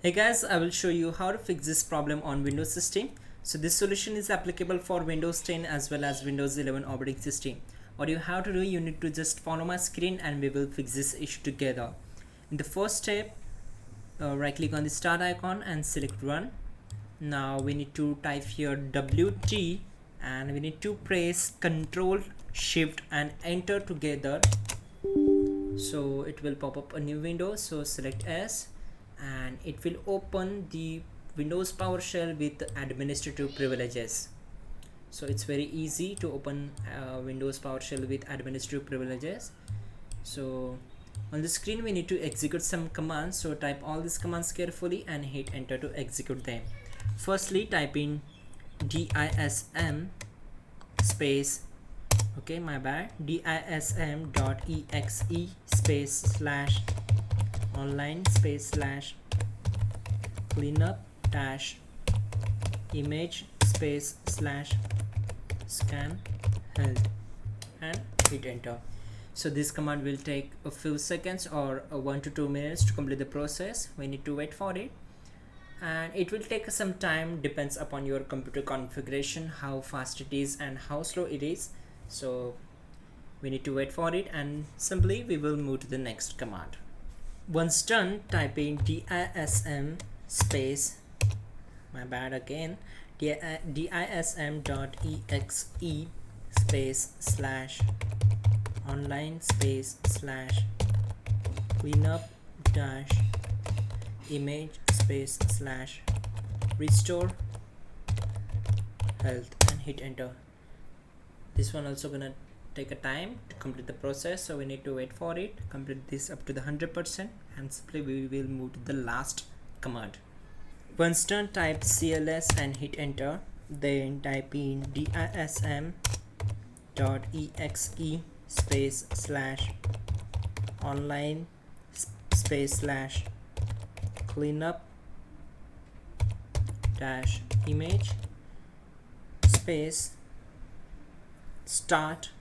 Hey guys, I will show you how to fix this problem on Windows system. So this solution is applicable for Windows 10 as well as Windows 11 operating system. What you have to do, you need to just follow my screen and we will fix this issue together. In the first step, right click on the start icon and select run. Now we need to type here WT and we need to press Ctrl Shift and enter together. So it will pop up a new window, so select S and it will open the Windows PowerShell with administrative privileges. So it's very easy to open Windows PowerShell with administrative privileges. So on the screen we need to execute some commands, so type all these commands carefully and hit enter to execute them. Firstly, type in dism space dism.exe space / online space / cleanup dash image space / scan health and hit enter. So this command will take a few seconds or 1 to 2 minutes to complete the process. We need to wait for it and it will take some time, depends upon your computer configuration, how fast it is and how slow it is. So we need to wait for it and simply we will move to the next command. Once done, type in dism space dism.exe space / online space / cleanup dash image space / restore health and hit enter. This one also gonna take a time to complete the process, so we need to wait for it, complete this up to the 100% and simply we will move to the last command. Once done, type cls and hit enter, then type in dism.exe space / online space / cleanup dash image space start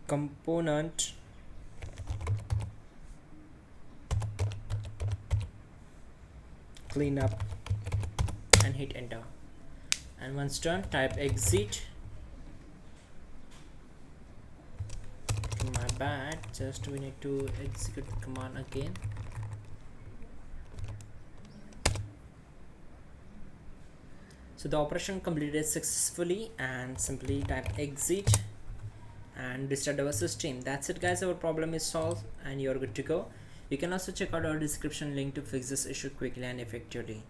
component cleanup and hit enter. And once done, type exit. My bad, just we need to execute the command again. So the operation completed successfully and simply type exit and restart our system. That's it guys, our problem is solved and you're good to go. You can also check out our description link to fix this issue quickly and effectively.